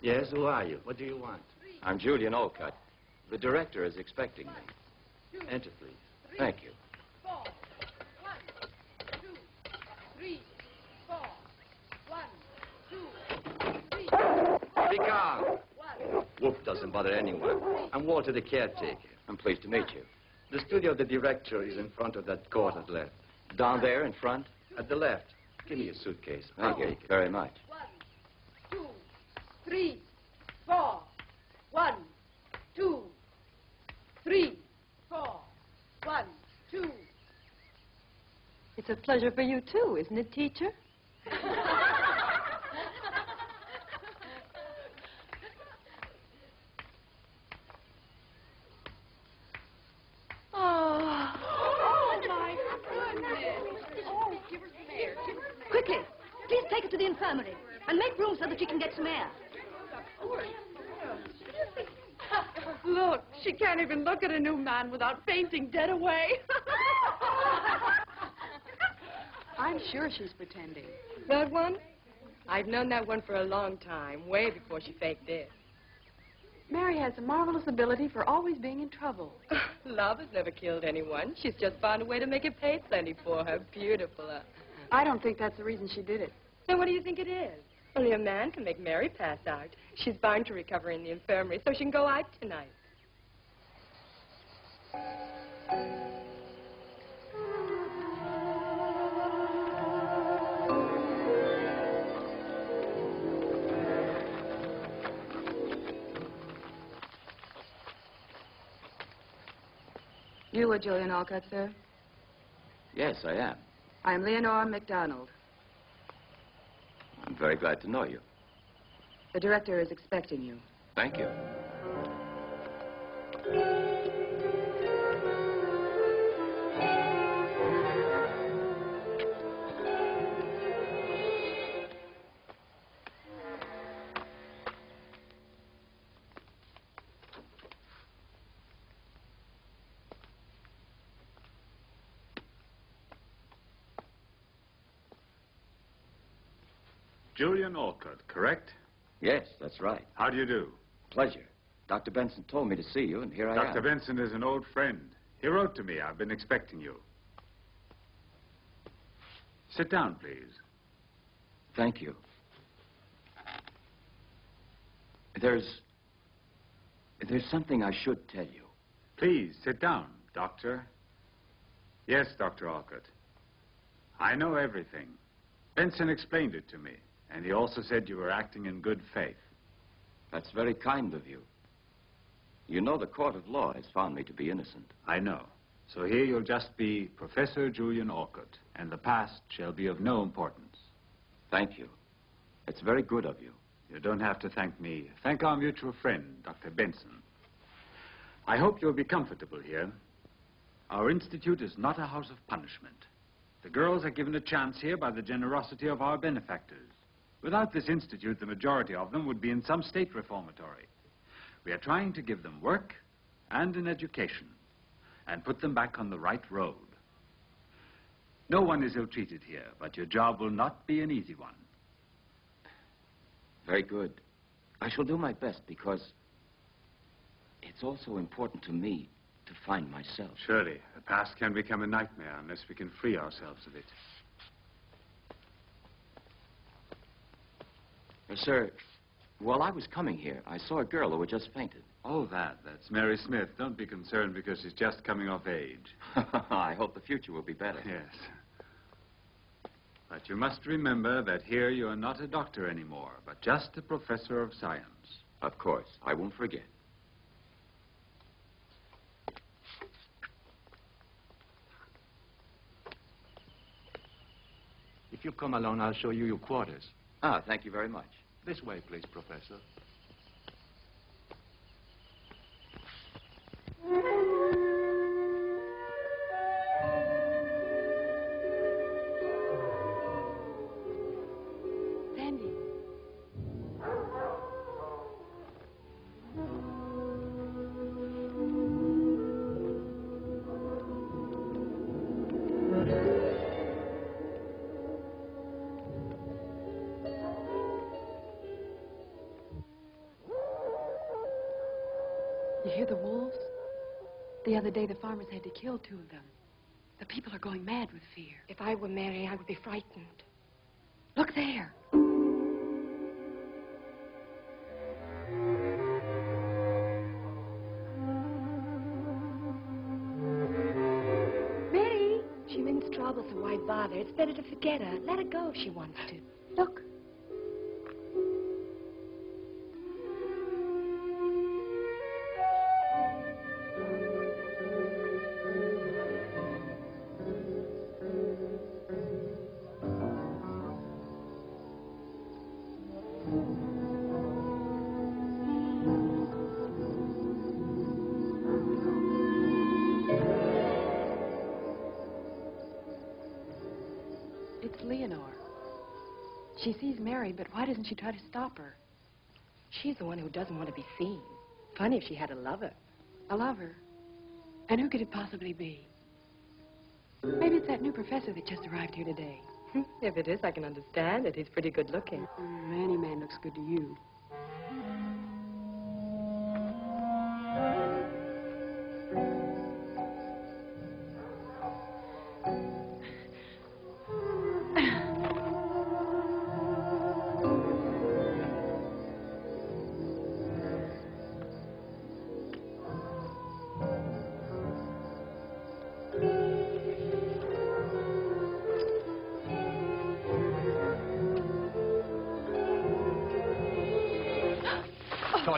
Yes, who are you? What do you want? I'm Julian Olcott. The director is expecting me. Enter, please. Thank you. 4. 1, 2, 3, 4. 1, 2, 3. Be calm. 1. Wolf doesn't bother anyone. I'm Walter, the caretaker. I'm pleased to meet you. The studio of the director is in front of that court at the left. Down there in front? At the left. Give me your suitcase. Thank you very much. 1, 2, 3, 4. 1, 2, 3, 4. 1, 2. It's a pleasure for you, too, isn't it, teacher? Quickly, please take her to the infirmary and make room so that she can get some air. Look, she can't even look at a new man without fainting dead away. I'm sure she's pretending. That one? I've known that one for a long time, way before she faked it. Mary has a marvelous ability for always being in trouble. Love has never killed anyone. She's just found a way to make it pay plenty for her. Beautiful. I don't think that's the reason she did it. Then what do you think it is? Only a man can make Mary pass out. She's bound to recover in the infirmary, so she can go out tonight. You were Julian Olcott, sir? Yes, I am. I'm Leonora MacDonald. I'm very glad to know you. The director is expecting you. Thank you. Julian Olcott, correct? Yes, that's right. How do you do? Pleasure. Dr. Benson told me to see you, and here I am. Dr. Benson is an old friend. He wrote to me. I've been expecting you. Sit down, please. Thank you. There's something I should tell you. Please, sit down, Doctor. Yes, Dr. Olcott. I know everything. Benson explained it to me, and he also said you were acting in good faith. That's very kind of you. You know the court of law has found me to be innocent. I know. So here you'll just be Professor Julian Olcott, and the past shall be of no importance. Thank you. It's very good of you. You don't have to thank me. Thank our mutual friend, Dr. Benson. I hope you'll be comfortable here. Our institute is not a house of punishment. The girls are given a chance here by the generosity of our benefactors. Without this institute, the majority of them would be in some state reformatory. We are trying to give them work and an education and put them back on the right road. No one is ill-treated here, but your job will not be an easy one. Very good. I shall do my best because it's also important to me to find myself. Surely, the past can become a nightmare unless we can free ourselves of it. Sir, while I was coming here, I saw a girl who had just fainted. Oh, that's Mary Smith. Don't be concerned because she's just coming of age. I hope the future will be better. Yes. But you must remember that here you are not a doctor anymore, but just a professor of science. Of course. I won't forget. If you come along, I'll show you your quarters. Ah, thank you very much. This way, please, Professor. Sandy. You hear the wolves? The other day, the farmers had to kill 2 of them. The people are going mad with fear. If I were Mary, I would be frightened. Look there. Mary! She means trouble, so why bother? It's better to forget her. Let her go if she wants to. Look. It's Leonore. She sees Mary, but why doesn't she try to stop her? She's the one who doesn't want to be seen. Funny if she had a lover. A lover? And who could it possibly be? Maybe it's that new professor that just arrived here today. If it is, I can understand it. He's pretty good looking. Any man looks good to you.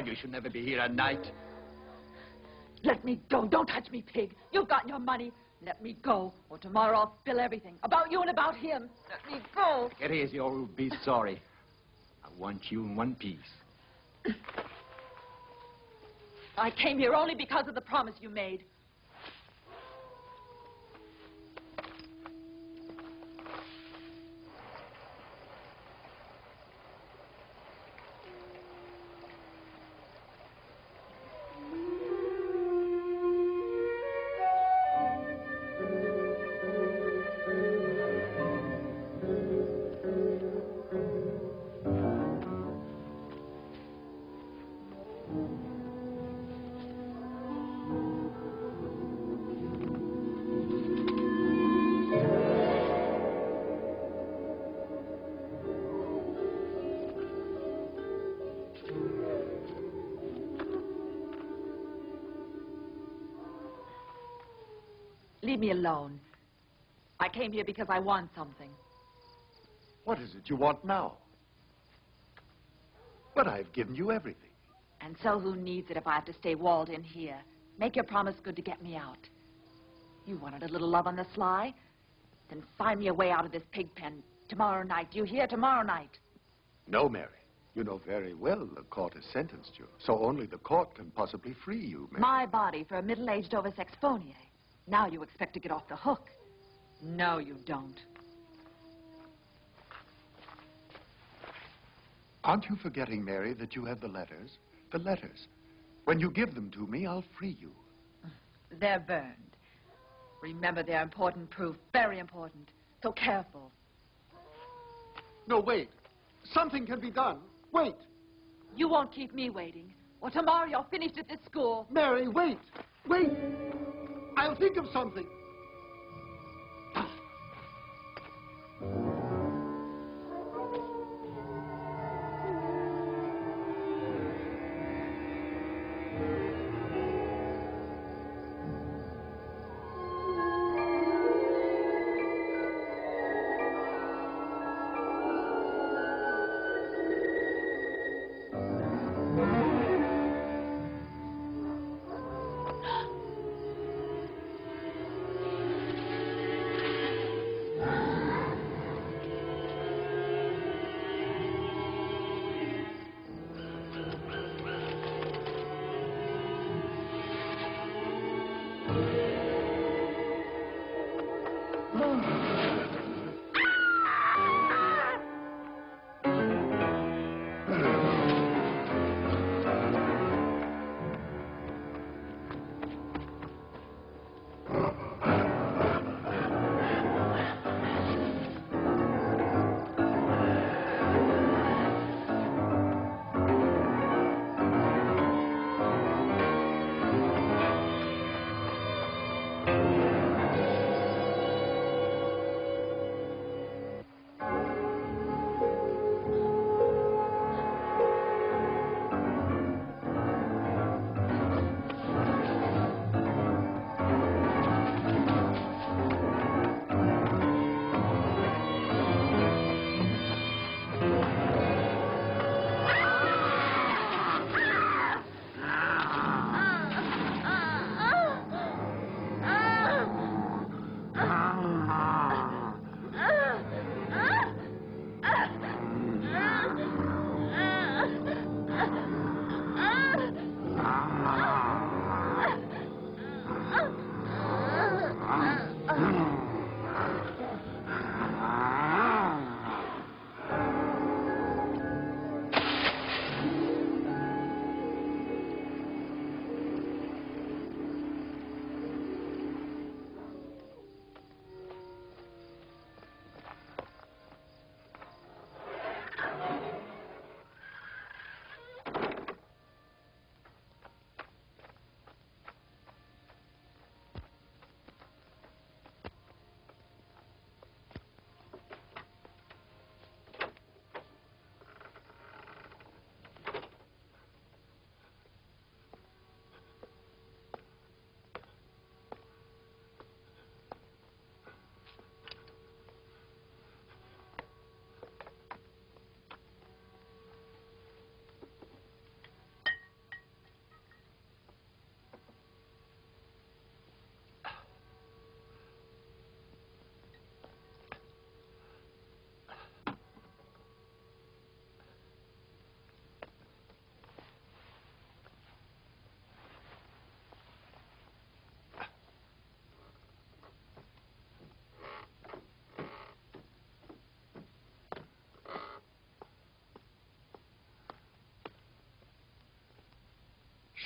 You should never be here at night. Let me go. Don't touch me, pig. You've got your money. Let me go, or tomorrow I'll spill everything. About you and about him. Let me go. Get easy or you'll be sorry. I want you in one piece. I came here only because of the promise you made. Leave me alone. I came here because I want something. What is it you want now? But I've given you everything. And so who needs it if I have to stay walled in here? Make your promise good to get me out. You wanted a little love on the sly? Then find me a way out of this pig pen tomorrow night. You hear? Tomorrow night. No, Mary. You know very well the court has sentenced you. So only the court can possibly free you, Mary. My body for a middle-aged over-sexphonier. Now you expect to get off the hook. No, you don't. Aren't you forgetting, Mary, that you have the letters? The letters. When you give them to me, I'll free you. They're burned. Remember, they're important proof. Very important. So careful. No, wait. Something can be done. Wait. You won't keep me waiting. Or tomorrow you're finished at this school. Mary, wait. Wait. I'll think of something.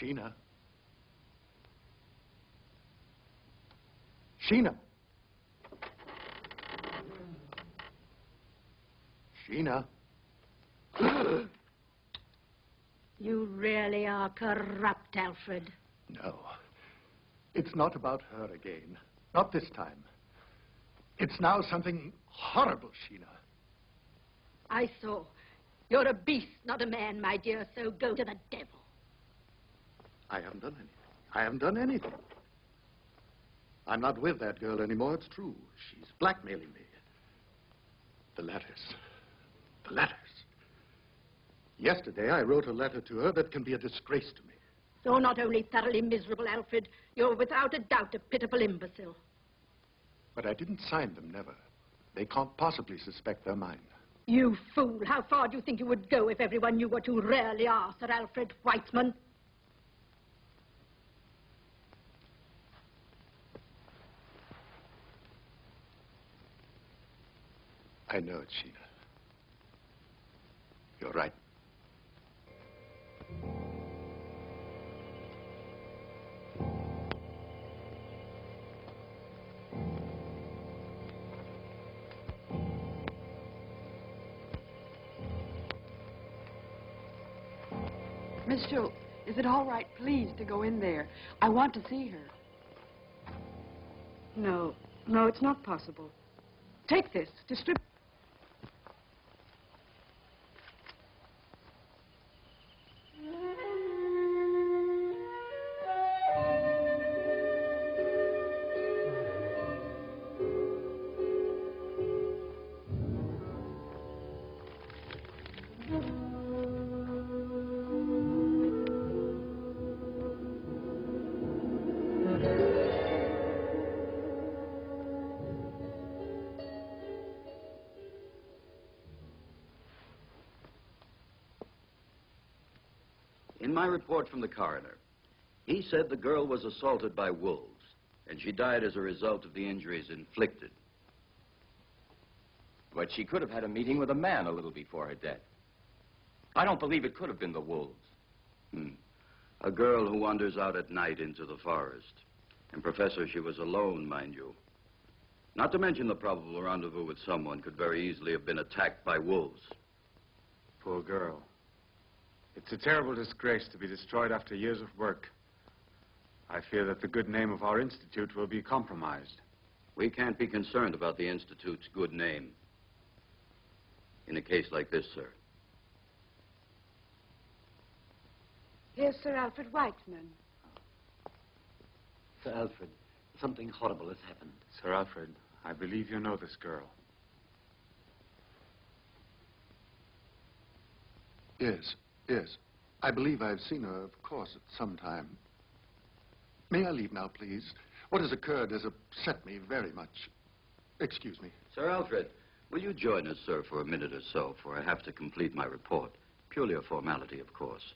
Sheena. Sheena. Sheena. You really are corrupt, Alfred. No. It's not about her again. Not this time. It's now something horrible, Sheena. I saw. You're a beast, not a man, my dear, so go to the devil. I haven't done anything. I haven't done anything. I'm not with that girl anymore, it's true. She's blackmailing me. The letters. The letters. Yesterday, I wrote a letter to her that can be a disgrace to me. You're not only thoroughly miserable, Alfred, you're without a doubt a pitiful imbecile. But I didn't sign them, never. They can't possibly suspect they're mine. You fool! How far do you think you would go if everyone knew what you really are, Sir Alfred Weitzman? I know it, Sheena. You're right. Miss Schultz, is it all right, please, to go in there? I want to see her. No, it's not possible. Take this, distribute. In my report from the coroner, he said the girl was assaulted by wolves, and she died as a result of the injuries inflicted. But she could have had a meeting with a man a little before her death. I don't believe it could have been the wolves. A girl who wanders out at night into the forest. And, Professor, she was alone, mind you. Not to mention the probable rendezvous with someone could very easily have been attacked by wolves. Poor girl. It's a terrible disgrace to be destroyed after years of work. I fear that the good name of our institute will be compromised. We can't be concerned about the Institute's good name in a case like this, sir. Here's Sir Alfred Weitzman. Sir Alfred, something horrible has happened. Sir Alfred, I believe you know this girl. Yes. Yes. I believe I've seen her, of course, at some time. May I leave now, please? What has occurred has upset me very much. Excuse me. Sir Alfred, will you join us, sir, for a minute or so, for I have to complete my report. Purely a formality, of course.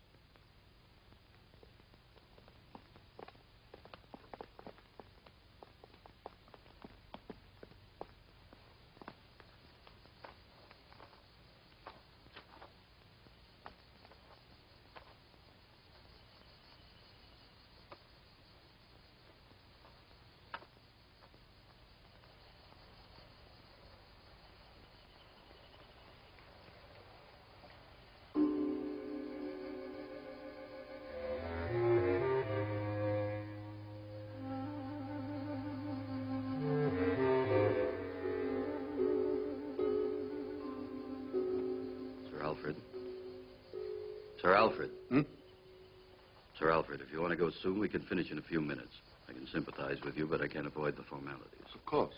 Sir Alfred. Sir Alfred, if you want to go soon, we can finish in a few minutes. I can sympathize with you, but I can't avoid the formalities. Of course.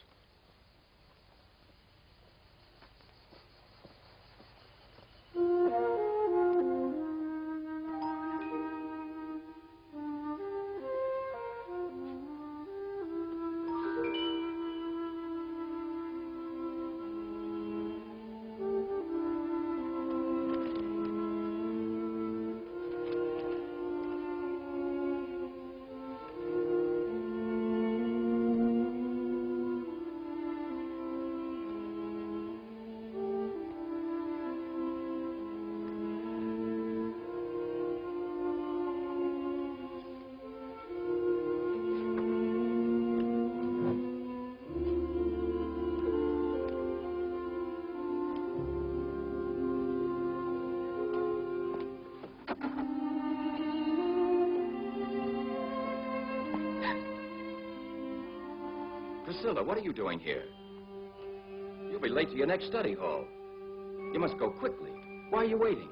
Priscilla, what are you doing here? You'll be late to your next study hall. You must go quickly. Why are you waiting?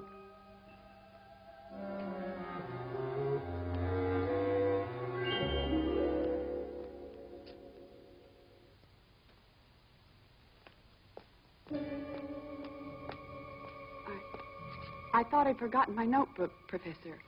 I thought I'd forgotten my notebook, Professor.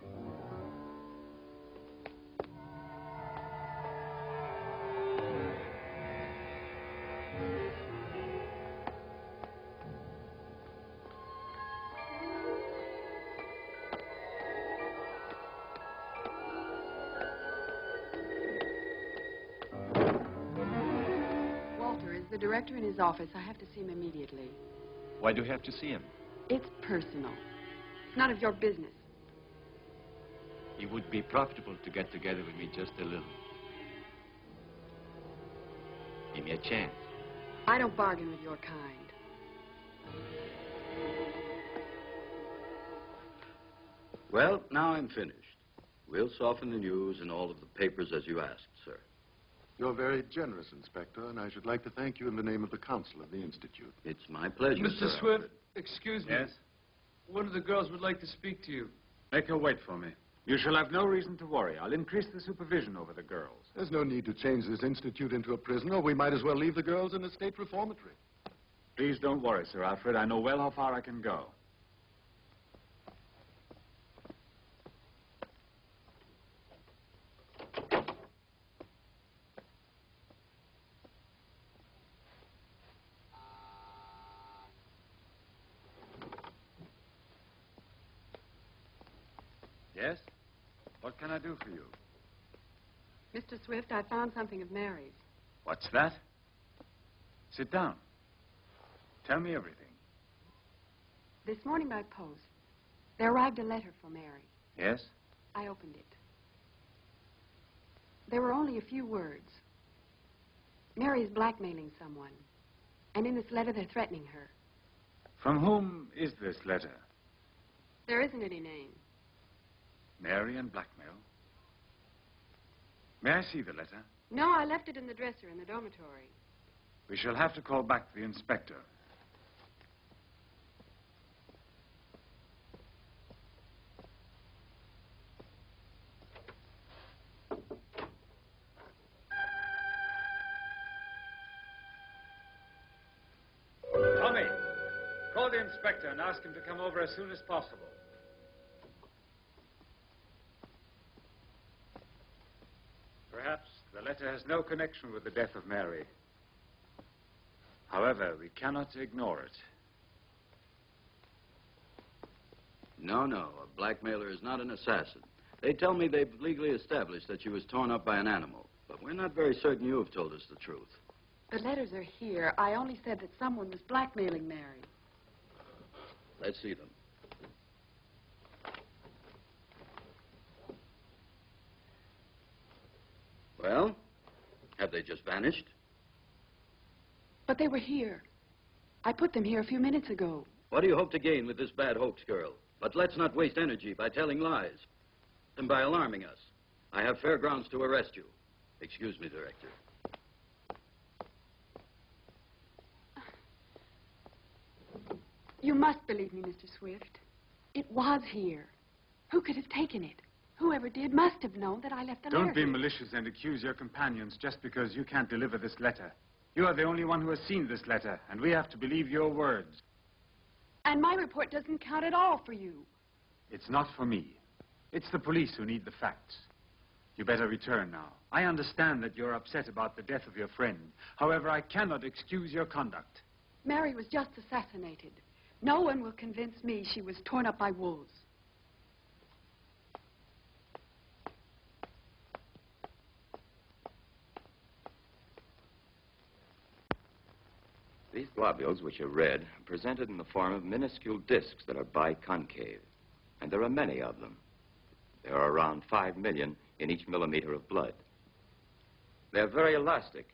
Walter is the director in his office. I have to see him immediately. Why do you have to see him? It's personal. None of your business. It would be profitable to get together with me just a little. Give me a chance. I don't bargain with your kind. Well, now I'm finished. We'll soften the news in all of the papers as you asked, sir. You're very generous, Inspector, and I should like to thank you in the name of the Council of the Institute. It's my pleasure, Mr. sir. Swift, excuse me. Yes? One of the girls would like to speak to you. Make her wait for me. You shall have no reason to worry. I'll increase the supervision over the girls. There's no need to change this institute into a prison, or we might as well leave the girls in a state reformatory. Please don't worry, Sir Alfred. I know well how far I can go. Yes? What can I do for you? Mr. Swift, I found something of Mary's. What's that? Sit down. Tell me everything. This morning by post, there arrived a letter for Mary. Yes? I opened it. There were only a few words. Mary is blackmailing someone, and in this letter they're threatening her. From whom is this letter? There isn't any name. Mary and blackmail. May I see the letter? No, I left it in the dresser in the dormitory. We shall have to call back the inspector. Tommy, call the inspector and ask him to come over as soon as possible. Perhaps the letter has no connection with the death of Mary. However, we cannot ignore it. No, a blackmailer is not an assassin. They tell me they've legally established that she was torn up by an animal, but we're not very certain you have told us the truth. The letters are here. I only said that someone was blackmailing Mary. Let's see them. Well, have they just vanished? But they were here. I put them here a few minutes ago. What do you hope to gain with this bad hoax, girl? But let's not waste energy by telling lies and by alarming us. I have fair grounds to arrest you. Excuse me, Director. You must believe me, Mr. Swift. It was here. Who could have taken it? Whoever did must have known that I left the letter. Don't be malicious and accuse your companions just because you can't deliver this letter. You are the only one who has seen this letter, and we have to believe your words. And my report doesn't count at all for you. It's not for me. It's the police who need the facts. You better return now. I understand that you're upset about the death of your friend. However, I cannot excuse your conduct. Mary was just assassinated. No one will convince me she was torn up by wolves. These globules, which are red, are presented in the form of minuscule discs that are biconcave. And there are many of them. There are around 5 million in each millimeter of blood. They're very elastic,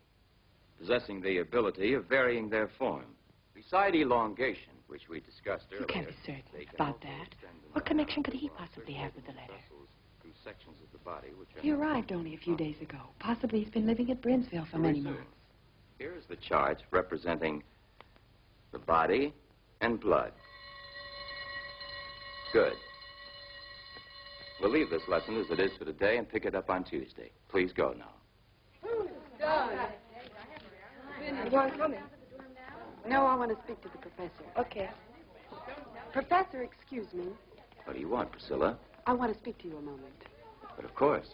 possessing the ability of varying their form. Beside elongation, which we discussed earlier... You can't be certain about that. What connection could he possibly have with the letter? Through sections of the body which are... He arrived only a few days ago. Possibly he's been living at Brinsville for many months. Here's the chart representing the body and blood. Good. We'll leave this lesson as it is for today and pick it up on Tuesday. Please go now. You aren't coming? No, I want to speak to the professor. Okay. Professor, excuse me. What do you want, Priscilla? I want to speak to you a moment. But of course.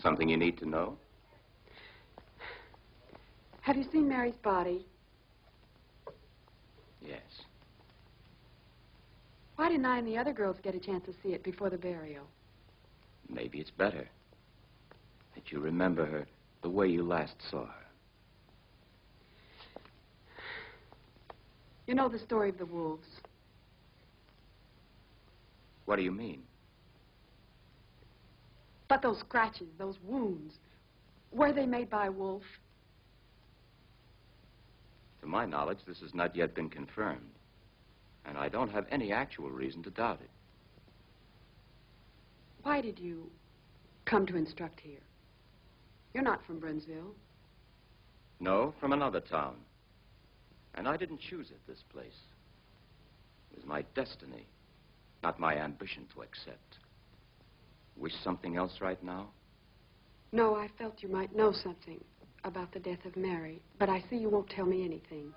Something you need to know? Have you seen Mary's body? Yes. Why didn't I and the other girls get a chance to see it before the burial? Maybe it's better that you remember her the way you last saw her. You know the story of the wolves. What do you mean? But those scratches, those wounds, were they made by a wolf? To my knowledge, this has not yet been confirmed. And I don't have any actual reason to doubt it. Why did you come to instruct here? You're not from Brunsville. No, from another town. And I didn't choose it, this place. It was my destiny, not my ambition to accept. Wish something else right now? No, I felt you might know something about the death of Mary, but I see you won't tell me anything.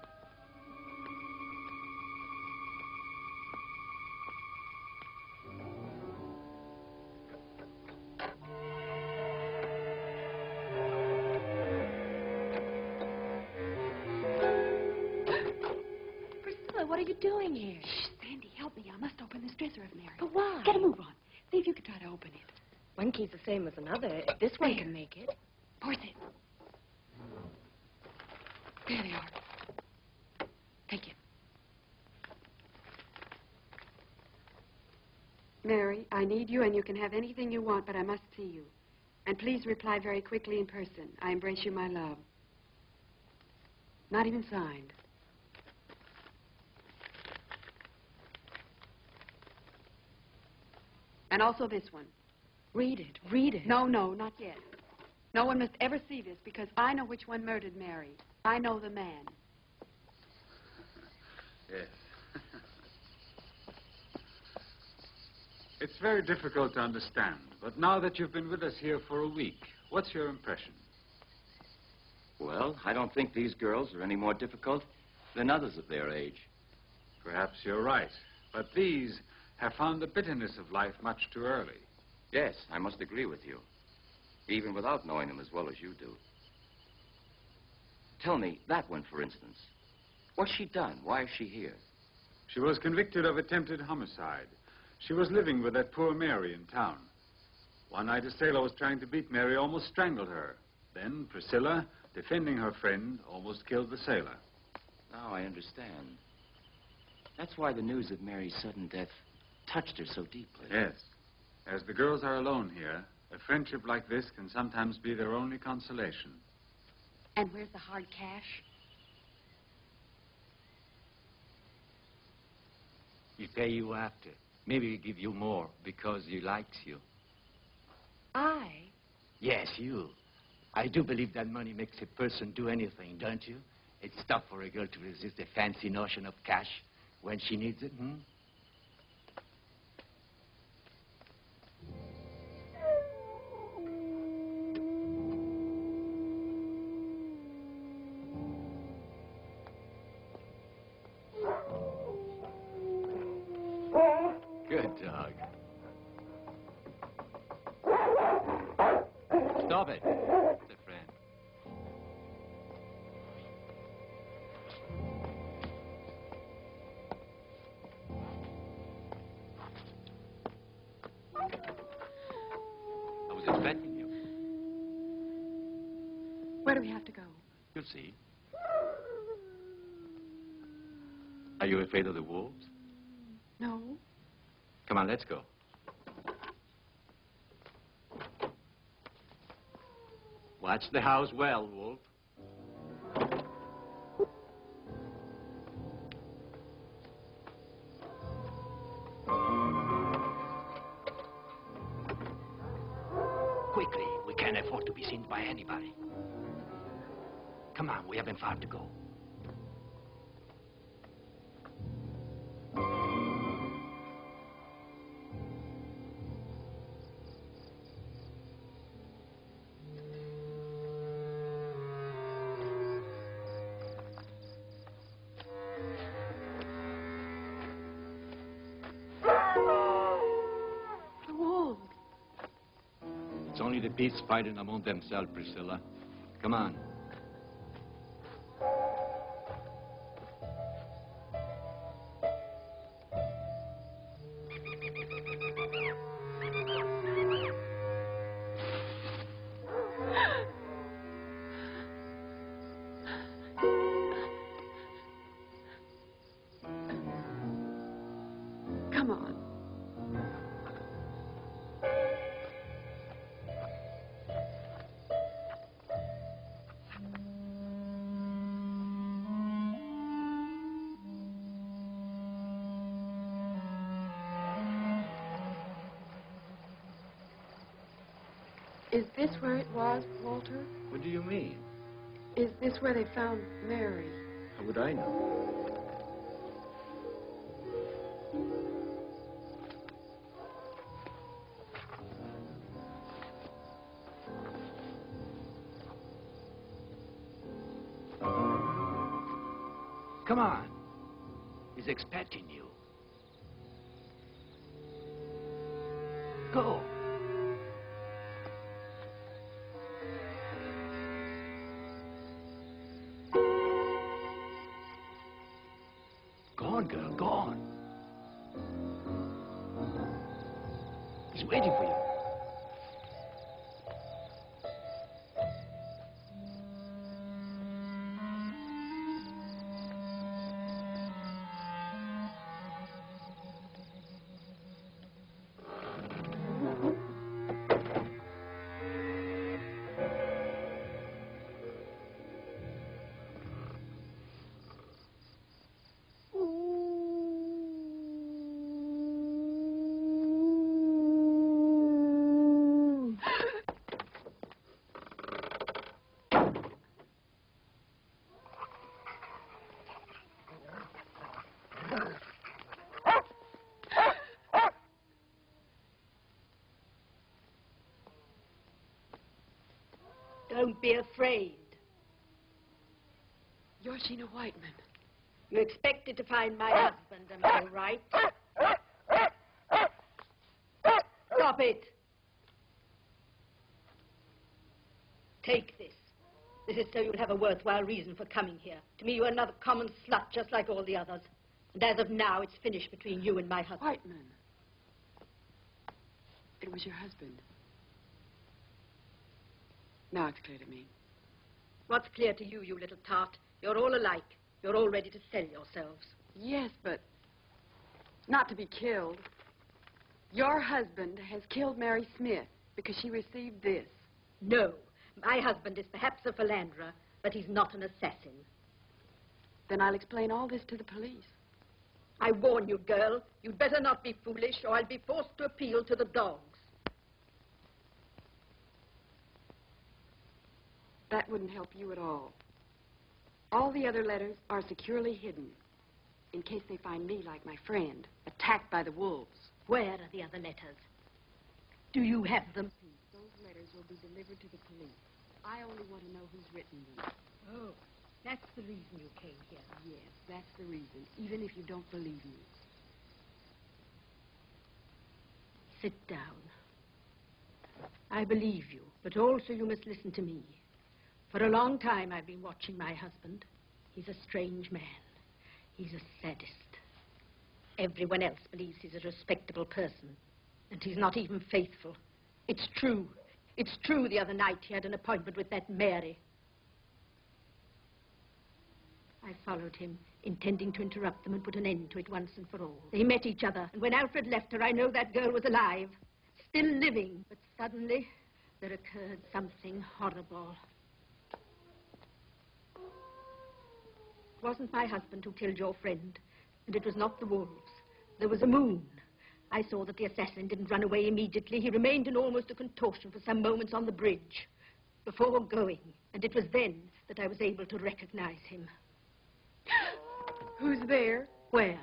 What are you doing here? Shh, Sandy, help me. I must open this dresser of Mary. But why? Get a move on. See if you can try to open it. One key's the same as another. If this one can make it. Force it. There they are. Take it. Mary, I need you, and you can have anything you want, but I must see you. And please reply very quickly in person. I embrace you, my love. Not even signed. And also this one. Read it. Read it. No, not yet. No one must ever see this because I know which one murdered Mary. I know the man. Yes. It's very difficult to understand, but now that you've been with us here for a week, what's your impression? Well, I don't think these girls are any more difficult than others of their age. Perhaps you're right, but these have found the bitterness of life much too early. Yes, I must agree with you, even without knowing them as well as you do. Tell me, that one, for instance. What's she done? Why is she here? She was convicted of attempted homicide. She was living with that poor Mary in town. One night, a sailor was trying to beat Mary, almost strangled her. Then Priscilla, defending her friend, almost killed the sailor. Now I understand. That's why the news of Mary's sudden death touched her so deeply. Yes. As the girls are alone here, a friendship like this can sometimes be their only consolation. And where's the hard cash? He pay you after. Maybe he give you more because he likes you. I? Yes, you. I do believe that money makes a person do anything, don't you? It's tough for a girl to resist the fancy notion of cash when she needs it, hmm? Good dog. Stop it. It's a friend. I was expecting you. Where do we have to go? You'll see. Are you afraid of the wolves? No. Come on, let's go. Watch the house well, Wolf. Quickly, we can't afford to be seen by anybody. Come Come on, we haven't far to go. It's only the beasts fighting among themselves, Priscilla. Come on. Come on. Is this where it was, Walter? What do you mean? Is this where they found Mary? How would I know? Come on. He's expecting you. Go. Go on, girl, go on. He's waiting for you. Don't be afraid. You're Sheena Whiteman. You expected to find my husband, am I right? Stop it. Take this. This is so you'll have a worthwhile reason for coming here. To me, you're another common slut, just like all the others. And as of now, it's finished between you and my husband. Whiteman. It was your husband. Now it's clear to me. What's clear to you, you little tart? You're all alike. You're all ready to sell yourselves. Yes, but not to be killed. Your husband has killed Mary Smith because she received this. No. My husband is perhaps a philanderer, but he's not an assassin. Then I'll explain all this to the police. I warn you, girl, you'd better not be foolish, or I'll be forced to appeal to the dogs. That wouldn't help you at all. All the other letters are securely hidden, in case they find me, like my friend, attacked by the wolves. Where are the other letters? Do you have them? Those letters will be delivered to the police. I only want to know who's written them. Oh, that's the reason you came here. Yes, that's the reason, even if you don't believe me. Sit down. I believe you, but also you must listen to me. For a long time, I've been watching my husband. He's a strange man. He's a sadist. Everyone else believes he's a respectable person, and he's not even faithful. It's true. It's true the other night he had an appointment with that Mary. I followed him, intending to interrupt them and put an end to it once and for all. They met each other, and when Alfred left her, I know that girl was alive, still living. But suddenly, there occurred something horrible. It wasn't my husband who killed your friend, and it was not the wolves. There was a moon. I saw that the assassin didn't run away immediately. He remained in almost a contortion for some moments on the bridge before going. And it was then that I was able to recognize him. Who's there? Where?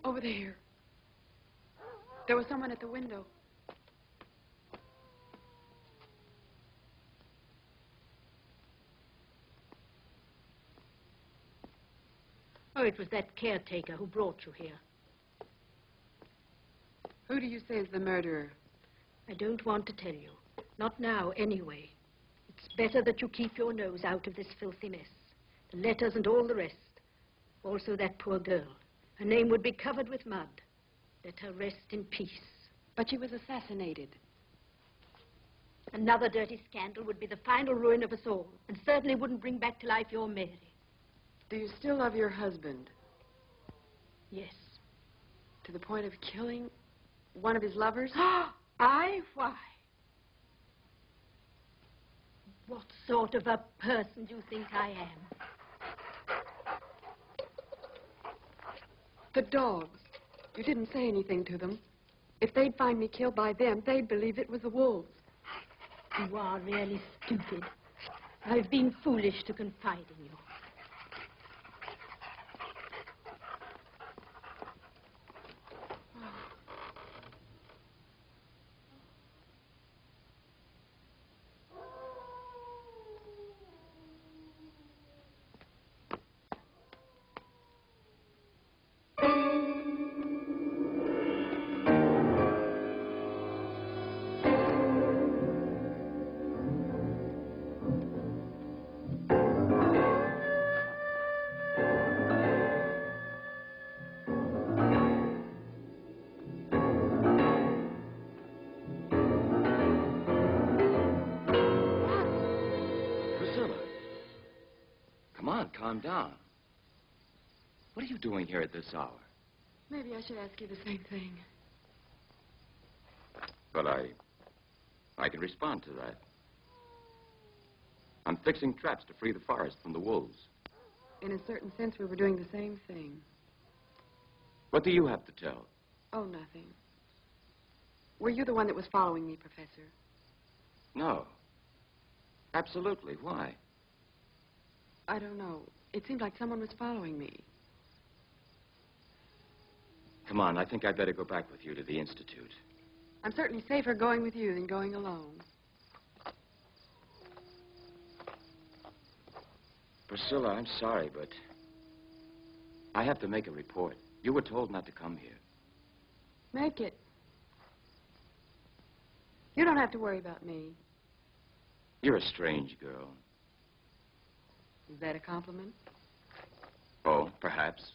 Over there. There was someone at the window. Oh, it was that caretaker who brought you here. Who do you say is the murderer? I don't want to tell you. Not now, anyway. It's better that you keep your nose out of this filthy mess. The letters and all the rest. Also that poor girl. Her name would be covered with mud. Let her rest in peace. But she was assassinated. Another dirty scandal would be the final ruin of us all, and certainly wouldn't bring back to life your Mary. Do you still love your husband? Yes. To the point of killing one of his lovers? I? Why? What sort of a person do you think I am? The dogs. You didn't say anything to them. If they'd find me killed by them, they'd believe it was the wolves. You are really stupid. I've been foolish to confide in you. Calm down. What are you doing here at this hour? Maybe I should ask you the same thing. But I can respond to that. I'm fixing traps to free the forest from the wolves. In a certain sense, we were doing the same thing. What do you have to tell? Oh, nothing. Were you the one that was following me, Professor? No. Absolutely. Why? I don't know. It seemed like someone was following me. Come on, I think I'd better go back with you to the Institute. I'm certainly safer going with you than going alone. Priscilla, I'm sorry, but I have to make a report. You were told not to come here. Make it. You don't have to worry about me. You're a strange girl. Is that a compliment? Oh, perhaps.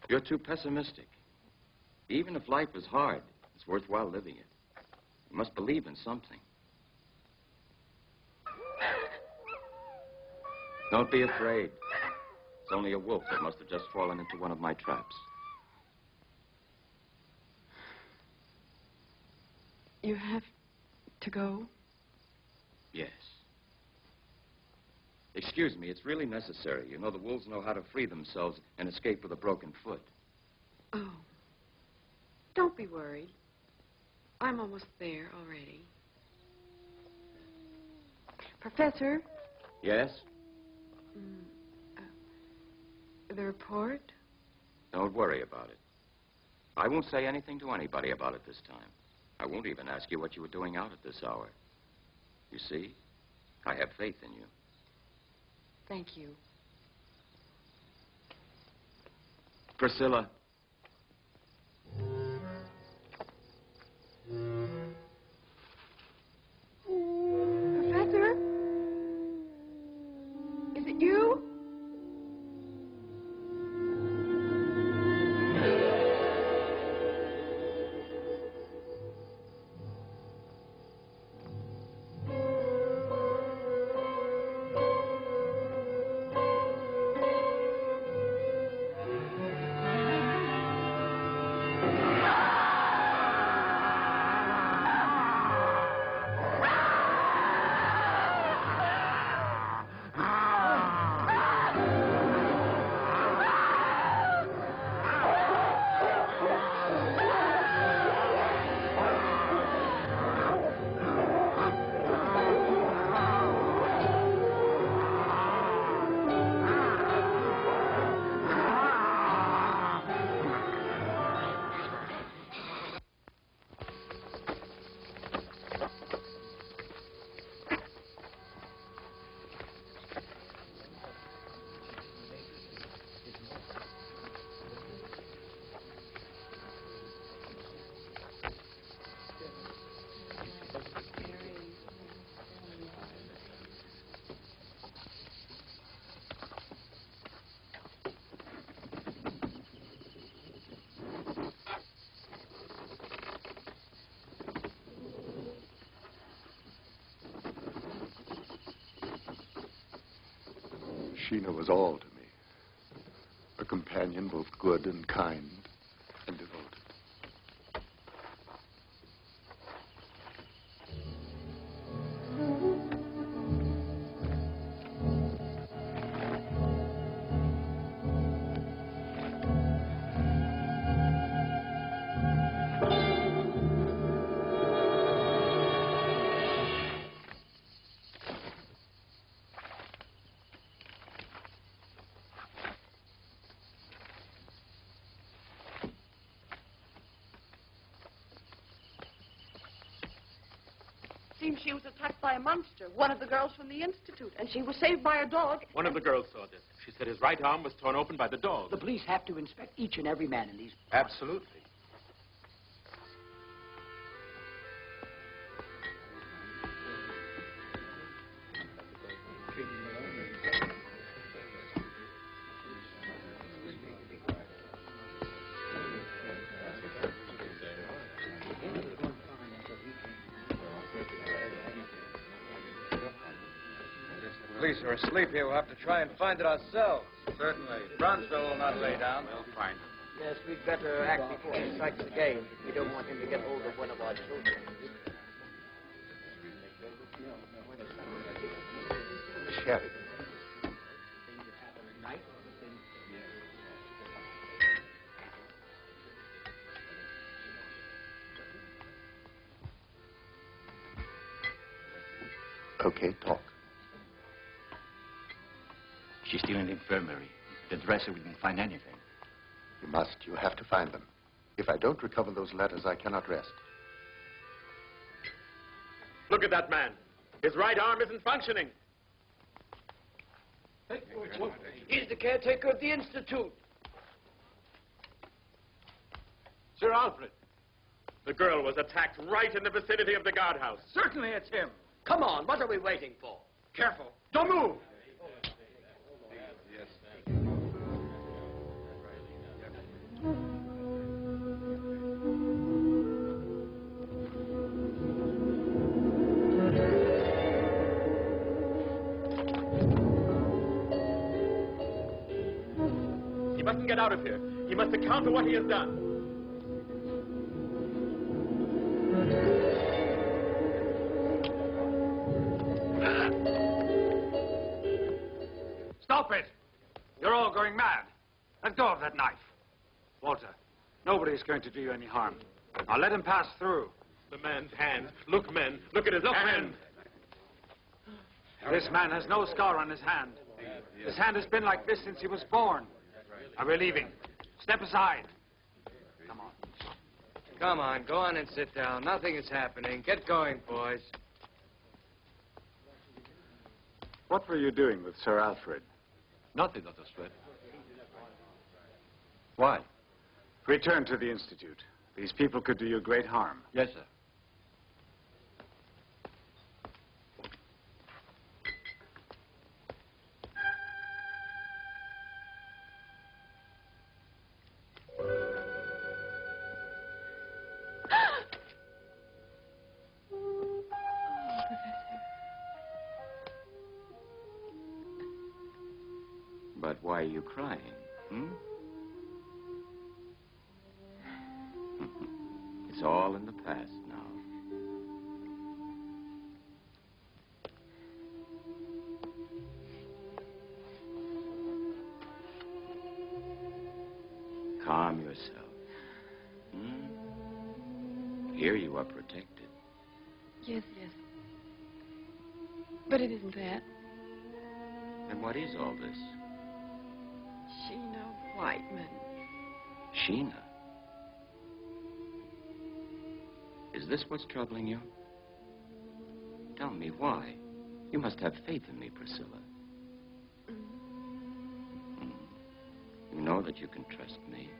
You're too pessimistic. Even if life was hard, it's worthwhile living it. You must believe in something. Don't be afraid. It's only a wolf that must have just fallen into one of my traps. You have to go? Yes. Excuse me, it's really necessary. You know, the wolves know how to free themselves and escape with a broken foot. Oh. Don't be worried. I'm almost there already. Professor? Yes? The report? Don't worry about it. I won't say anything to anybody about it this time. I won't even ask you what you were doing out at this hour. You see, I have faith in you. Thank you. Priscilla. Professor? Is it you? Sheena was all to me. A companion both good and kind and devoted. Seems she was attacked by a monster, one of the girls from the Institute, and she was saved by a dog. One of the girls saw this. She said his right arm was torn open by the dog. The police have to inspect each and every man in these... Absolutely. Police are asleep here. We'll have to try and find it ourselves. Certainly. Bronsville will not lay down. We'll find him. Yes, we'd better act before he strikes again. We don't want him to get hold of one of our children. Sheriff. Okay, talk. She's still in the infirmary. The dresser, we didn't find anything. You must. You have to find them. If I don't recover those letters, I cannot rest. Look at that man. His right arm isn't functioning. He's the caretaker of the Institute. Sir Alfred, the girl was attacked right in the vicinity of the guardhouse. Certainly it's him. Come on, what are we waiting for? Careful. Don't move. mustn't get out of here. He must account for what he has done. Stop it! You're all going mad. Let go of that knife. Walter, nobody's going to do you any harm. Now let him pass through. The man's hand. Look, men. Look at his hand. This man has no scar on his hand. His hand has been like this since he was born. Now we're leaving. Step aside. Come on. Come on, go on and sit down. Nothing is happening. Get going, boys. What were you doing with Sir Alfred? Nothing, Dr. Swift. Why? Return to the Institute. These people could do you great harm. Yes, sir. But why are you crying, hmm? It's all in the past now. Calm yourself. Here you are protected. Yes, yes. But it isn't that. And what is all this? Sheena Whiteman. Sheena? Is this what's troubling you? Tell me why. You must have faith in me, Priscilla. You know that you can trust me.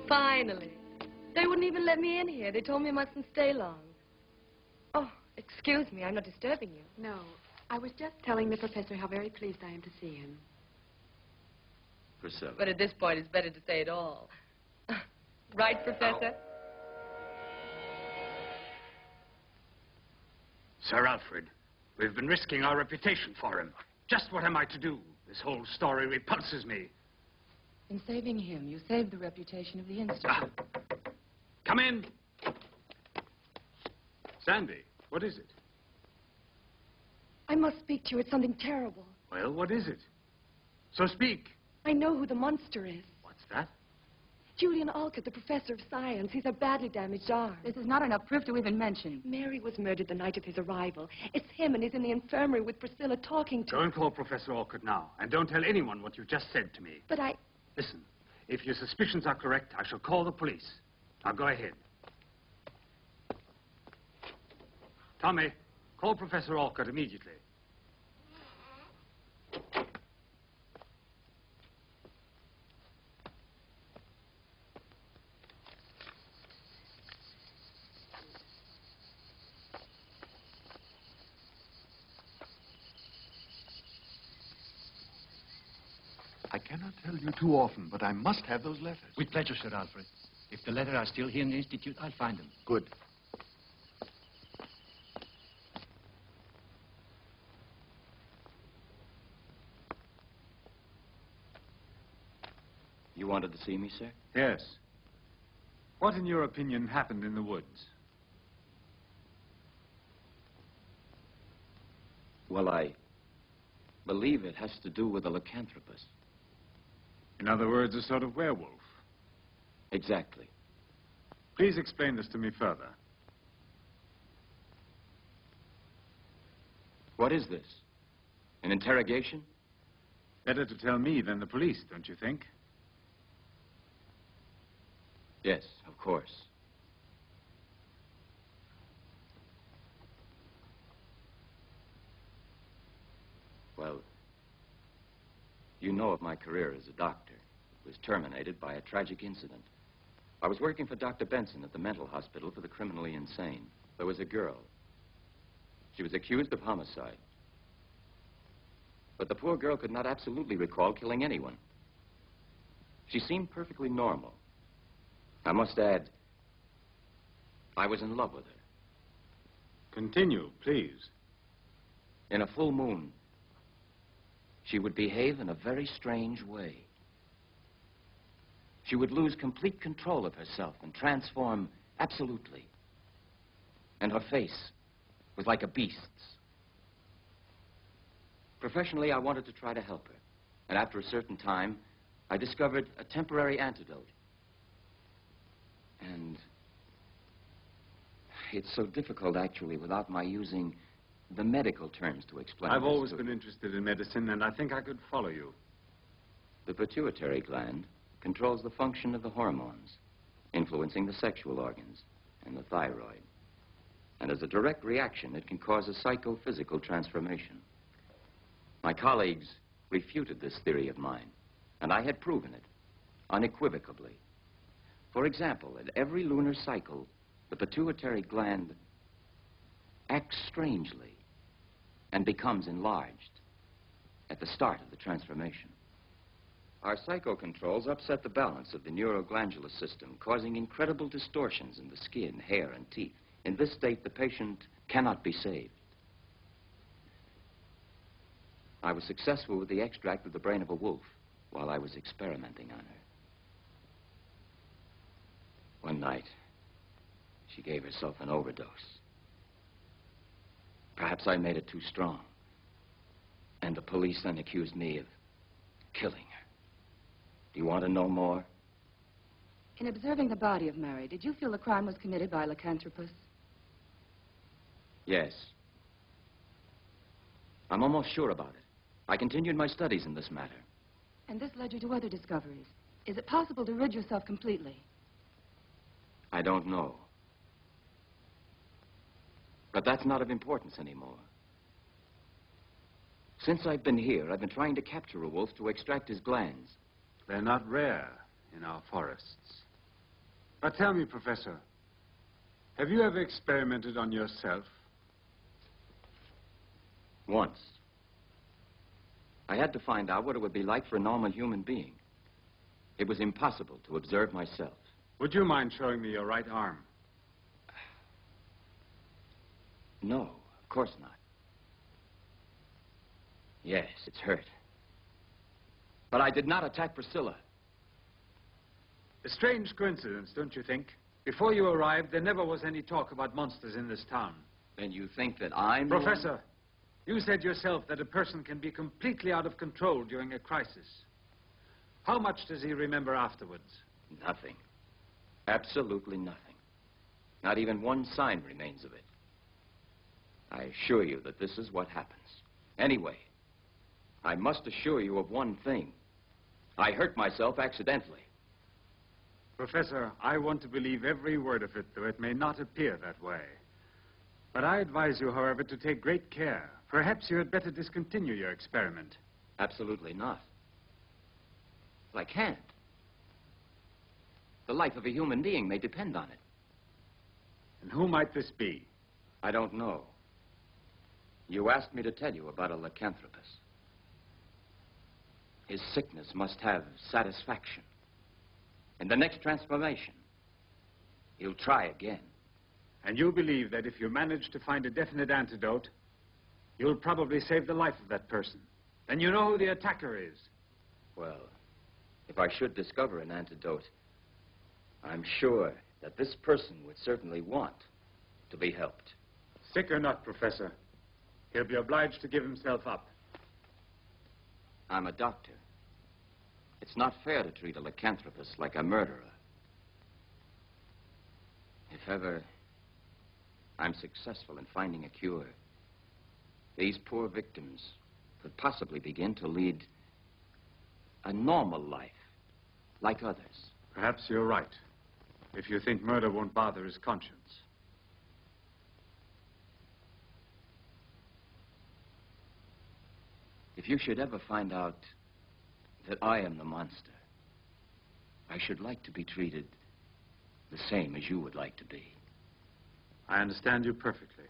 Finally. They wouldn't even let me in here. They told me I mustn't stay long. Oh, excuse me. I'm not disturbing you. No, I was just telling the professor how very pleased I am to see him. Priscilla. But at this point, it's better to say it all. Right, Professor? Sir Alfred, we've been risking our reputation for him. Just what am I to do? This whole story repulses me. In saving him, you saved the reputation of the Institute. Come in. Sandy, what is it? I must speak to you. It's something terrible. Well, what is it? So speak. I know who the monster is. What's that? Julian Alcott, the professor of science. He's a badly damaged arm. This is not enough proof to even mention. Mary was murdered the night of his arrival. It's him, and he's in the infirmary with Priscilla talking to Go and call Professor Alcott now, and don't tell anyone what you just said to me. But I... Listen, if your suspicions are correct, I shall call the police. Now go ahead. Tommy, call Professor Alcott immediately. I cannot tell you too often, but I must have those letters. With pleasure, Sir Alfred. If the letters are still here in the Institute, I'll find them. Good. You wanted to see me, sir? Yes. What, in your opinion, happened in the woods? Well, I believe it has to do with a lycanthropus. In other words, a sort of werewolf. Exactly. Please explain this to me further. What is this? An interrogation? Better to tell me than the police, don't you think? Yes, of course. Well, you know of my career as a doctor. It was terminated by a tragic incident. I was working for Dr. Benson at the mental hospital for the criminally insane. There was a girl. She was accused of homicide. But the poor girl could not absolutely recall killing anyone. She seemed perfectly normal. I must add, I was in love with her. Continue, please. In a full moon, she would behave in a very strange way. She would lose complete control of herself and transform absolutely. And her face was like a beast's. Professionally, I wanted to try to help her. And after a certain time, I discovered a temporary antidote. And it's so difficult, actually, without my using the medical terms to explain. I've always been interested in medicine, and I think I could follow you. The pituitary gland controls the function of the hormones, influencing the sexual organs and the thyroid. And as a direct reaction, it can cause a psychophysical transformation. My colleagues refuted this theory of mine, and I had proven it unequivocally. For example, at every lunar cycle, the pituitary gland acts strangely and becomes enlarged at the start of the transformation. Our psychocontrols upset the balance of the neuroglandular system, causing incredible distortions in the skin, hair, and teeth. In this state, the patient cannot be saved. I was successful with the extract of the brain of a wolf while I was experimenting on her. One night, she gave herself an overdose. Perhaps I made it too strong. And the police then accused me of killing her. Do you want to know more? In observing the body of Mary, did you feel the crime was committed by Lycanthropus? Yes. I'm almost sure about it. I continued my studies in this matter. And this led you to other discoveries. Is it possible to rid yourself completely? I don't know. But that's not of importance anymore. Since I've been here, I've been trying to capture a wolf to extract his glands. They're not rare in our forests. But tell me, Professor, have you ever experimented on yourself? Once. I had to find out what it would be like for a normal human being. It was impossible to observe myself. Would you mind showing me your right arm? No, of course not. Yes, it's hurt. But I did not attack Priscilla. A strange coincidence, don't you think? Before you arrived, there never was any talk about monsters in this town. Then you think that I'm... Professor, you said yourself that a person can be completely out of control during a crisis. How much does he remember afterwards? Nothing. Absolutely nothing. Not even one sign remains of it. I assure you that this is what happens. Anyway, I must assure you of one thing. I hurt myself accidentally. Professor, I want to believe every word of it, though it may not appear that way. But I advise you, however, to take great care. Perhaps you had better discontinue your experiment. Absolutely not. But I can't. The life of a human being may depend on it. And who might this be? I don't know. You asked me to tell you about a lycanthropus. His sickness must have satisfaction. In the next transformation, he'll try again. And you believe that if you manage to find a definite antidote, you'll probably save the life of that person. Then you know who the attacker is. Well, if I should discover an antidote, I'm sure that this person would certainly want to be helped. Sick or not, Professor, he'll be obliged to give himself up. I'm a doctor. It's not fair to treat a lycanthropus like a murderer. If ever I'm successful in finding a cure, these poor victims could possibly begin to lead a normal life, like others. Perhaps you're right, if you think murder won't bother his conscience. If you should ever find out that I am the monster, I should like to be treated the same as you would like to be. I understand you perfectly.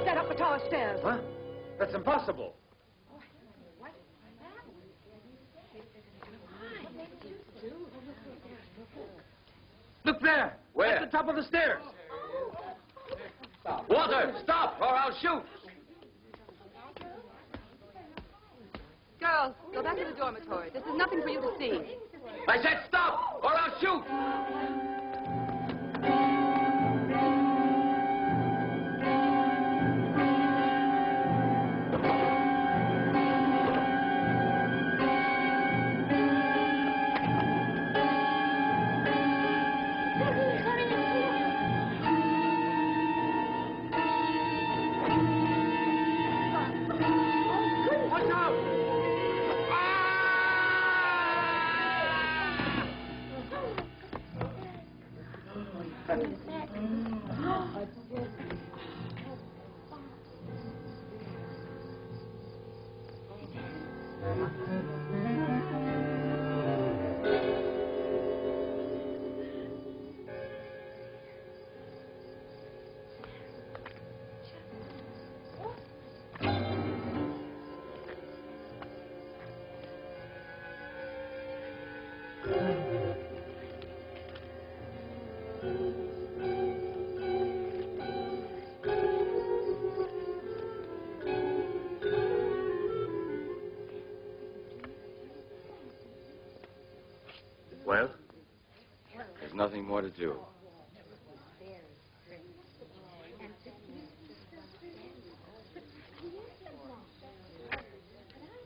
sped up the tall stairs. What? That's impossible. Look there! Where? At the top of the stairs. Walter, stop, or I'll shoot! Girls, go back to the dormitory. This is nothing for you to see. I said stop, or I'll shoot! Well? There's nothing more to do.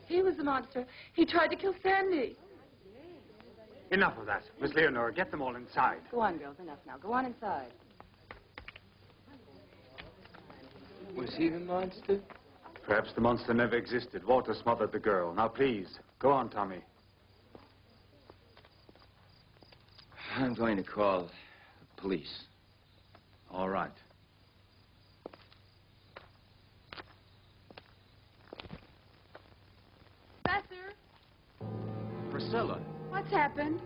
He was the monster. He tried to kill Sandy. Enough of that. Miss Leonora, get them all inside. Go on, girls. Enough now. Go on inside. Was he the monster? Perhaps the monster never existed. Walter smothered the girl. Now, please, go on, Tommy. I'm going to call the police. All right. Professor, Priscilla. what's happened?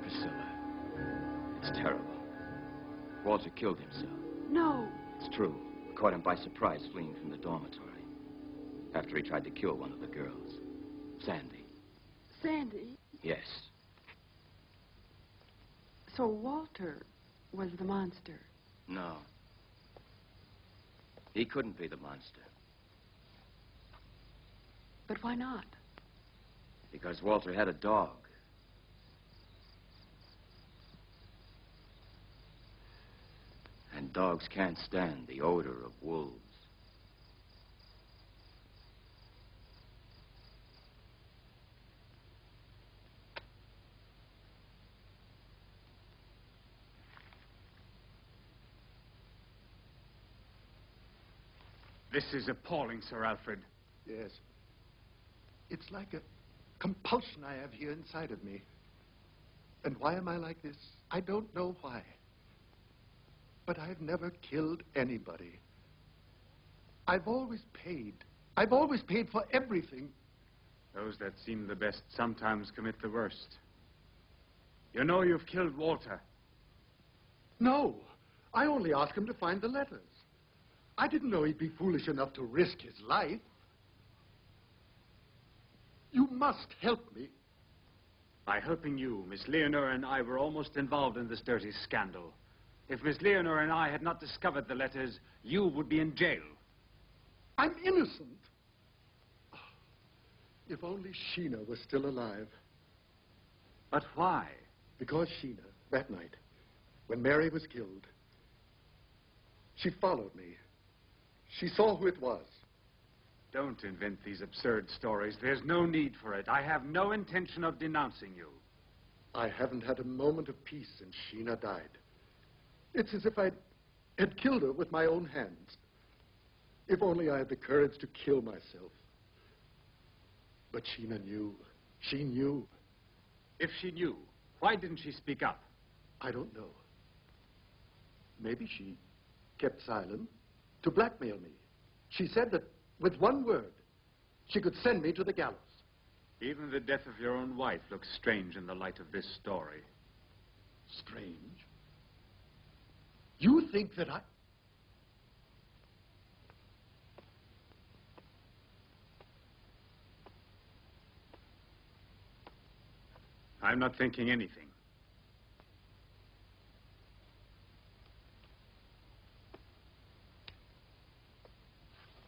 Priscilla. It's terrible. Walter killed himself. No. It's true. Caught him by surprise fleeing from the dormitory. After he tried to kill one of the girls. Sandy. Sandy? Yes. So Walter was the monster. No. He couldn't be the monster. But why not? Because Walter had a dog. And dogs can't stand the odor of wolves. This is appalling, Sir Alfred. Yes. It's like a compulsion I have here inside of me. And why am I like this? I don't know why. But I've never killed anybody. I've always paid. I've always paid for everything. Those that seem the best sometimes commit the worst. You know you've killed Walter. No. I only asked him to find the letters. I didn't know he'd be foolish enough to risk his life. You must help me. By helping you, Miss Leonora and I were almost involved in this dirty scandal. If Miss Leonora and I had not discovered the letters, you would be in jail. I'm innocent. If only Sheena was still alive. But why? Because Sheena, that night, when Mary was killed, she followed me. She saw who it was. Don't invent these absurd stories. There's no need for it. I have no intention of denouncing you. I haven't had a moment of peace since Sheena died. It's as if I had killed her with my own hands. If only I had the courage to kill myself. But Sheena knew. She knew. If she knew, why didn't she speak up? I don't know. Maybe she kept silent to blackmail me. She said that with one word, she could send me to the gallows. Even the death of your own wife looks strange in the light of this story. Strange? You think that I'm not thinking anything.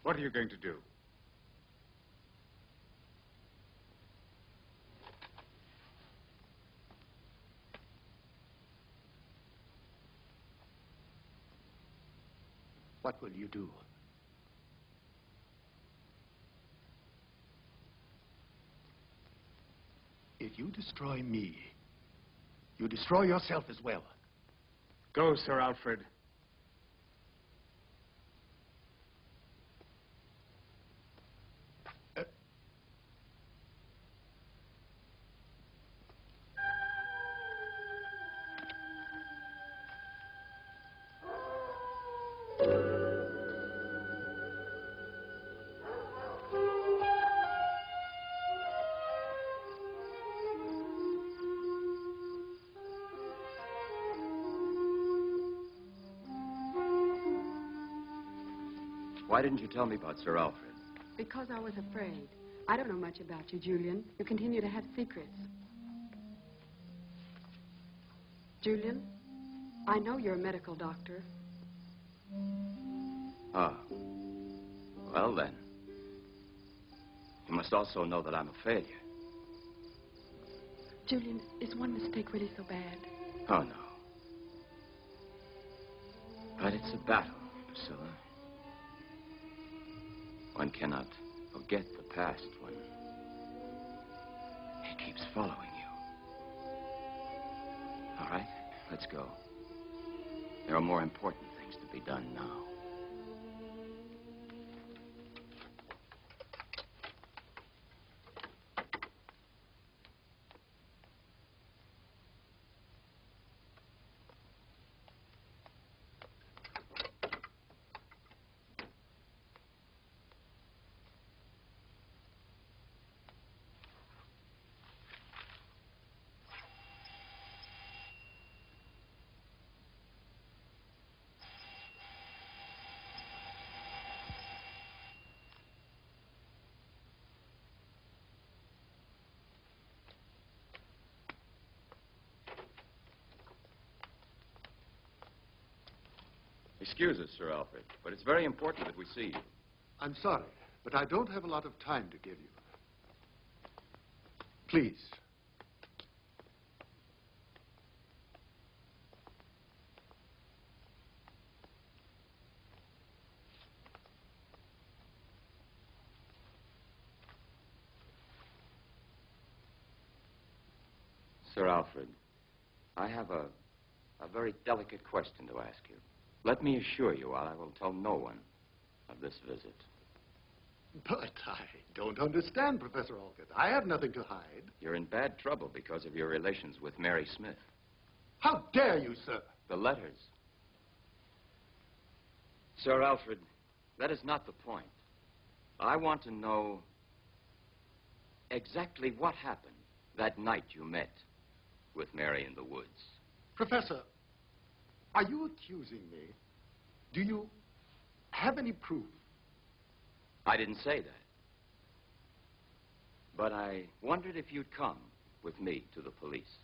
What are you going to do? What will you do? If you destroy me, you destroy yourself as well. Go, Sir Alfred. Why didn't you tell me about Sir Alfred? Because I was afraid. I don't know much about you, Julian. You continue to have secrets. Julian, I know you're a medical doctor. Ah. Well, then. You must also know that I'm a failure. Julian, is one mistake really so bad? Oh, no. But it's a battle, Priscilla. One cannot forget the past when it keeps following you. All right, let's go. There are more important things to be done now. Excuse us, Sir Alfred, but it's very important that we see you. I'm sorry, but I don't have a lot of time to give you. Please. Sir Alfred, I have a very delicate question to ask you. Let me assure you, I will tell no one of this visit. But I don't understand, Professor Alcott. I have nothing to hide. You're in bad trouble because of your relations with Mary Smith. How dare you, sir? The letters. Sir Alfred, that is not the point. I want to know exactly what happened that night you met with Mary in the woods. Professor, are you accusing me? Do you have any proof? I didn't say that. But I wondered if you'd come with me to the police.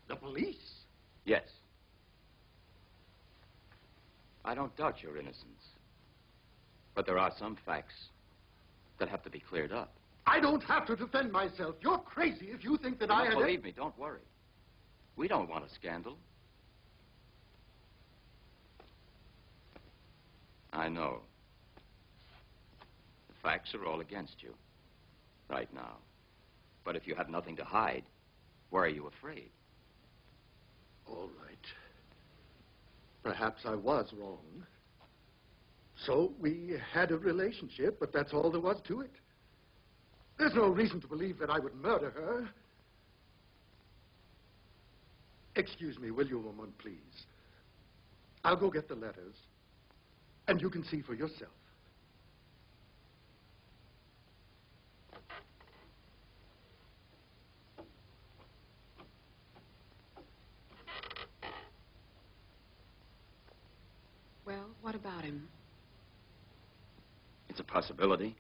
The police? Yes. I don't doubt your innocence. But there are some facts that have to be cleared up. I don't have to defend myself. You're crazy if you think that I had... Believe me, don't worry. We don't want a scandal. I know. The facts are all against you right now. But if you have nothing to hide, why are you afraid? All right. Perhaps I was wrong. So we had a relationship, but that's all there was to it. There's no reason to believe that I would murder her. Excuse me, will you, woman, please? I'll go get the letters, and you can see for yourself. What about him? It's a possibility.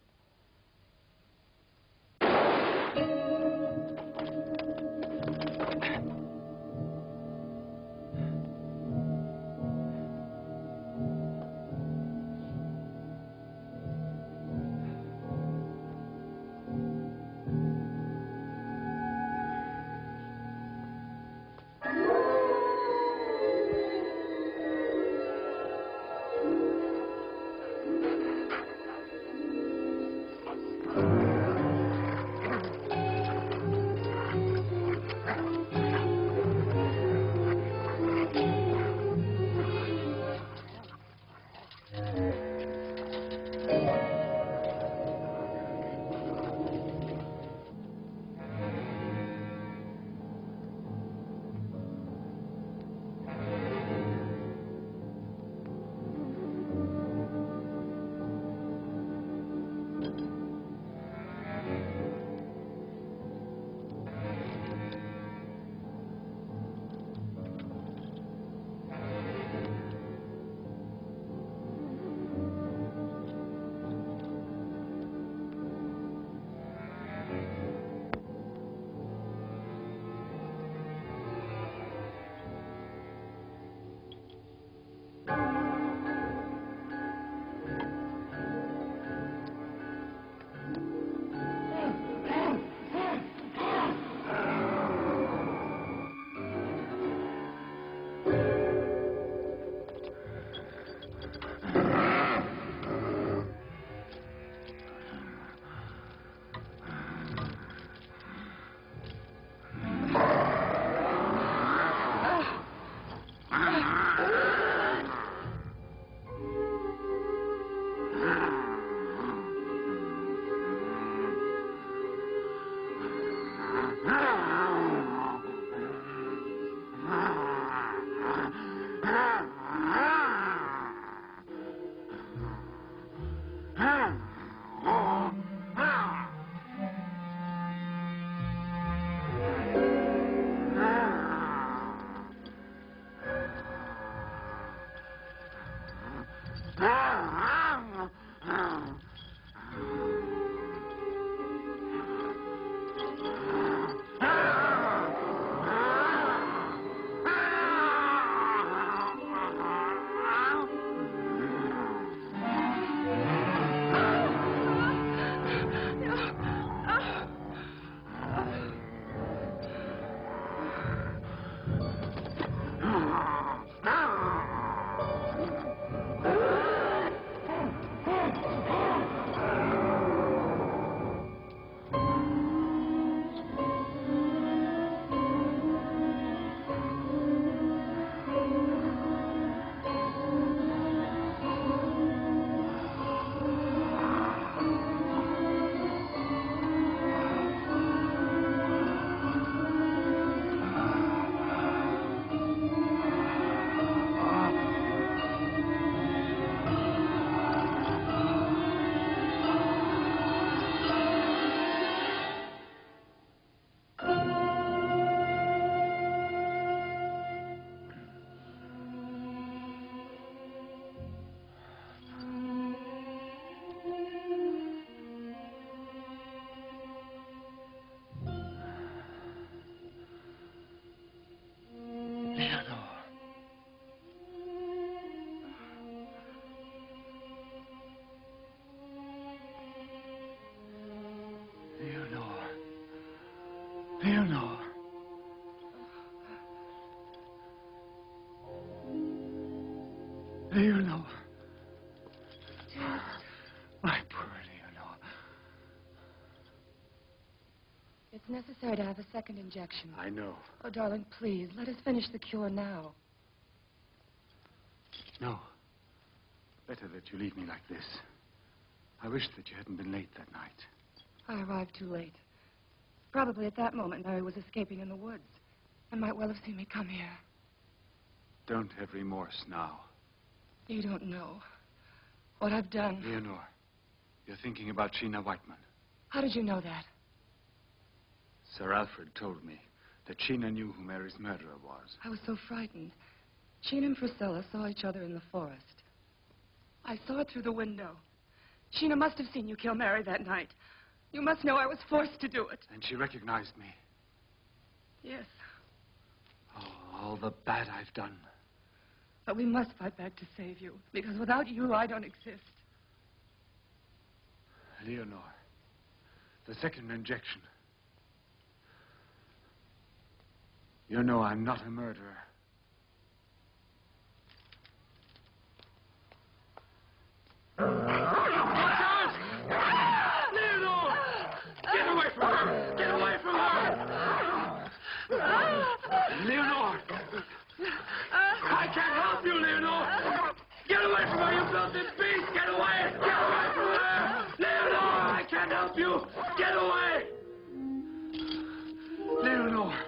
Leonore. Leonore. My poor Leonore. It's necessary to have a second injection. I know. Oh, darling, please, let us finish the cure now. No. Better that you leave me like this. I wish that you hadn't been late that night. I arrived too late. Probably at that moment, Mary was escaping in the woods and might well have seen me come here. Don't have remorse now. You don't know what I've done. Leonore, you're thinking about Sheena Whiteman. How did you know that? Sir Alfred told me that Sheena knew who Mary's murderer was. I was so frightened. Sheena and Priscilla saw each other in the forest. I saw it through the window. Sheena must have seen you kill Mary that night. You must know I was forced to do it. And she recognized me. Yes. Oh, all the bad I've done. But we must fight back to save you, because without you, I don't exist. Leonore, the second injection. You know I'm not a murderer. Leonore! Get away from her! Get away from her! Leonore! I can't help you, Leonore! Get away from her, you filthy beast! Get away! Get away from her! Leonore, I can't help you! Get away! Leonore!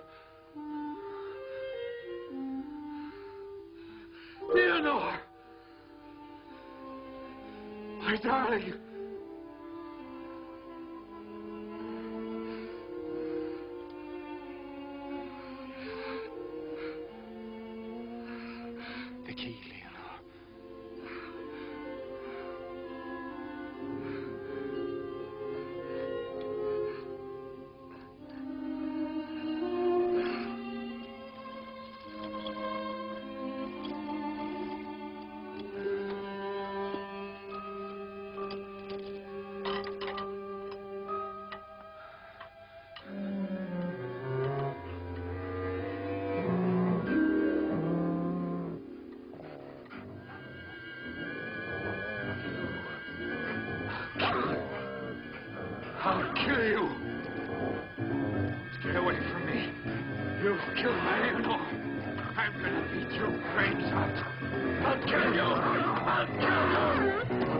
Leonore! My darling! The key, Leonore. I'll kill you. Get away from me. You've killed my Leonore. I'm gonna beat your brains out. I'll kill you. I'll kill you.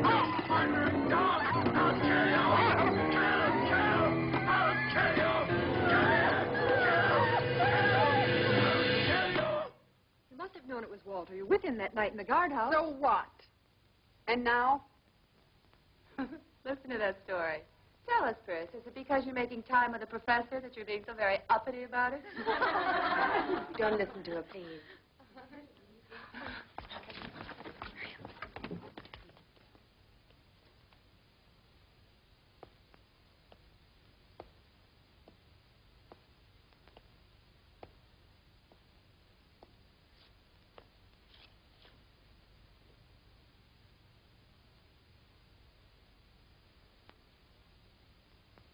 Oh, murdering dog. I'll kill you. Kill. I'll kill you. You must have known it was Walter. You were with him that night in the guardhouse. So what? And now? Listen to that story. Tell us, Pris, is it because you're making time with the professor that you're being so very uppity about it? Don't listen to her, please.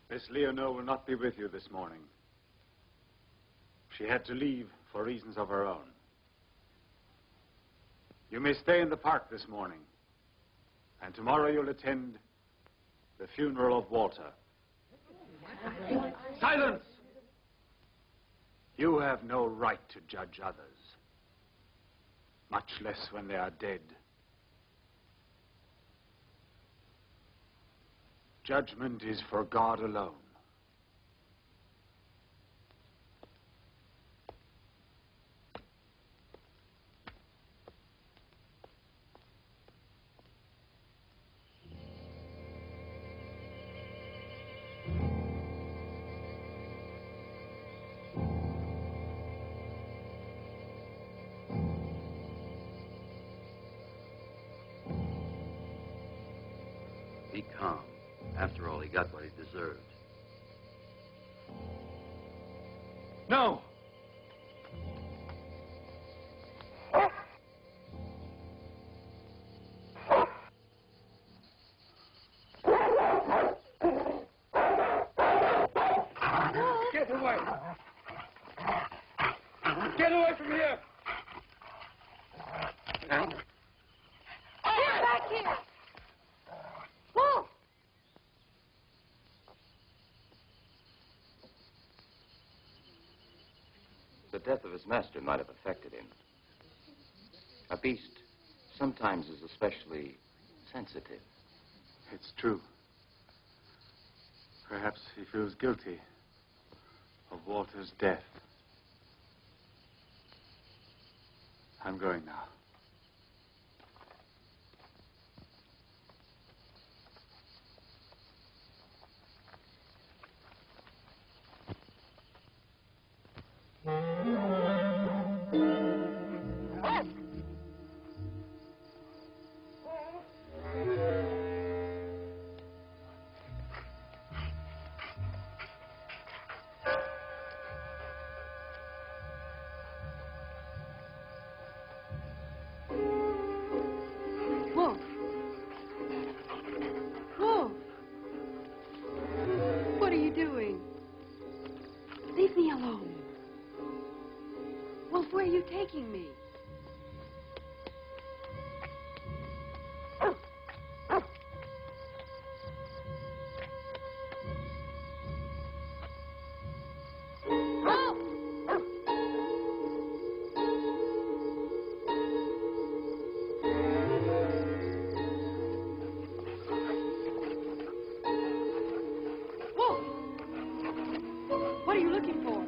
Miss Leonore will not be with you this morning. She had to leave for reasons of her own. You may stay in the park this morning, and tomorrow you'll attend the funeral of Walter. Silence! You have no right to judge others, much less when they are dead. Judgment is for God alone. Be calm. After all, he got what he deserved. No! Get away! Get away from here! Get back here! Wolf! The death of his master might have affected him. A beast sometimes is especially sensitive. It's true. Perhaps he feels guilty of Walter's death. I'm going now. alone. Wolf, where are you taking me? What are you looking for?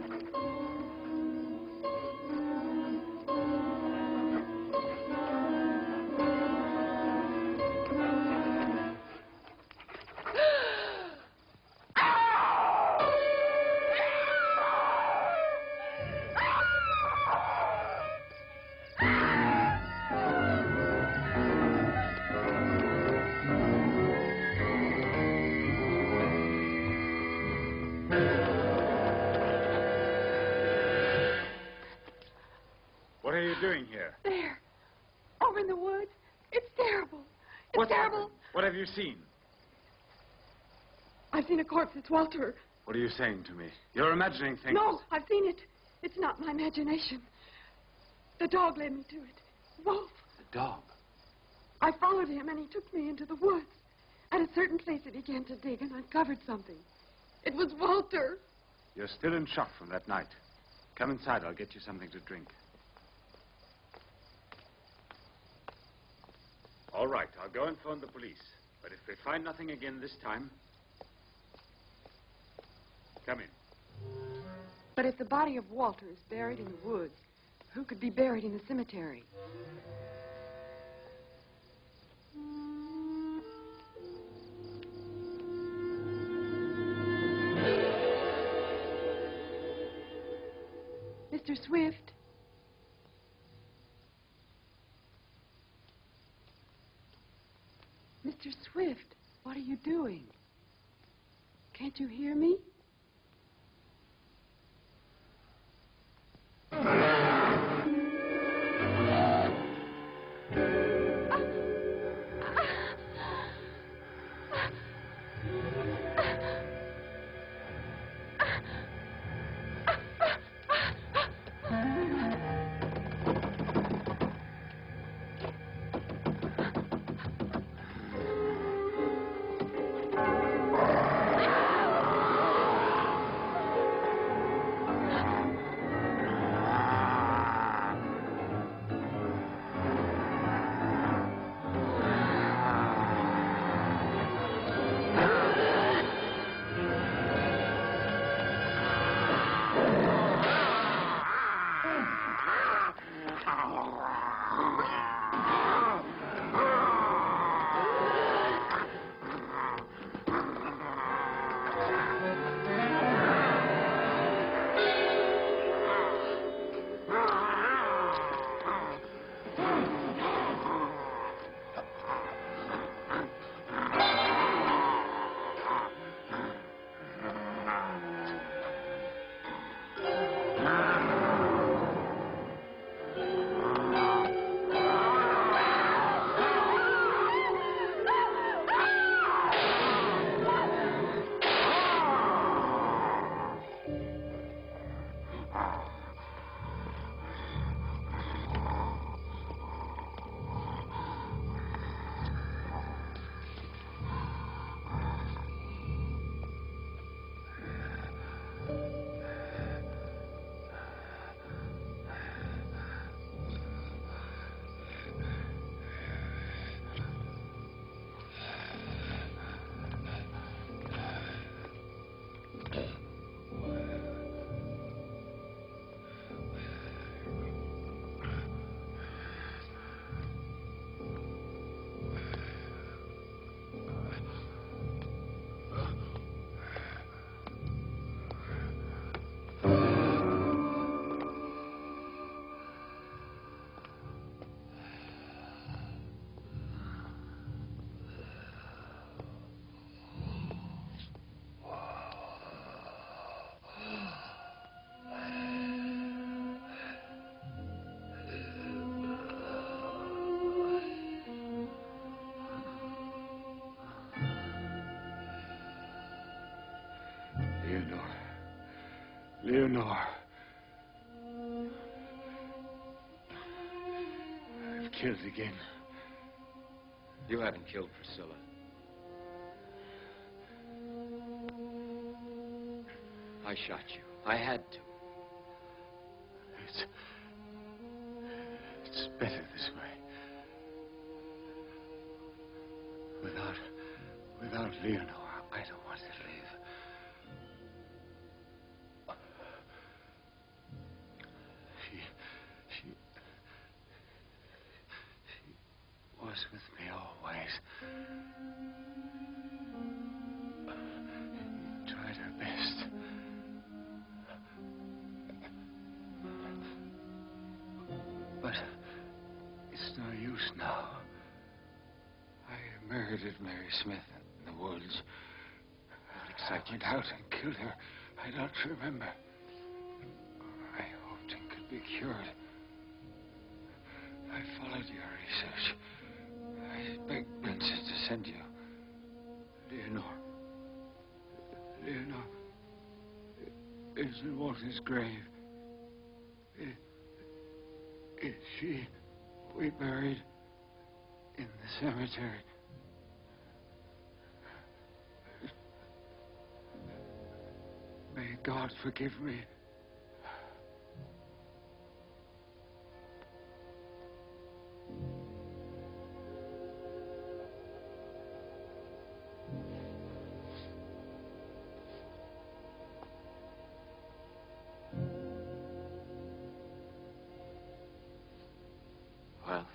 What are you doing here? There. Over in the woods. It's terrible. It's What's terrible. happened? What have you seen? I've seen a corpse. It's Walter. What are you saying to me? You're imagining things. No, I've seen it. It's not my imagination. The dog led me to it. Wolf. The dog? I followed him, and he took me into the woods. At a certain place, he began to dig and uncovered something. It was Walter. You're still in shock from that night. Come inside. I'll get you something to drink. All right, I'll go and phone the police. But if they find nothing again this time, come in. But if the body of Walter is buried in the woods, who could be buried in the cemetery? Mr. Swift? Mr. Swift, what are you doing? Can't you hear me? Leonore. I've killed again. You haven't killed Priscilla. I shot you. I had to. It's better this way. Without Leonore, I don't want to live. She was with me always. Tried her best. But it's no use now. I murdered Mary Smith in the woods. I went out and killed her. I don't remember. I hoped it could be cured. I followed your research. I begged Benson to send you. Leonore is in Walter's grave. Is she we buried in the cemetery? May God forgive me. Well,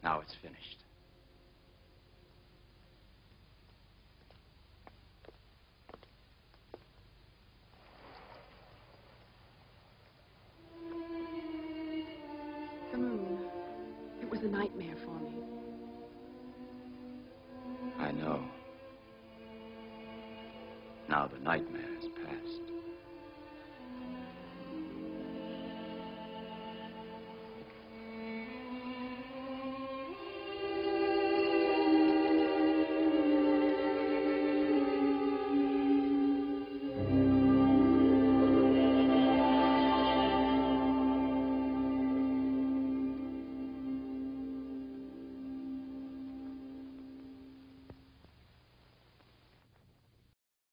now it's finished. The moon. It was a nightmare for me. I know. Now the nightmare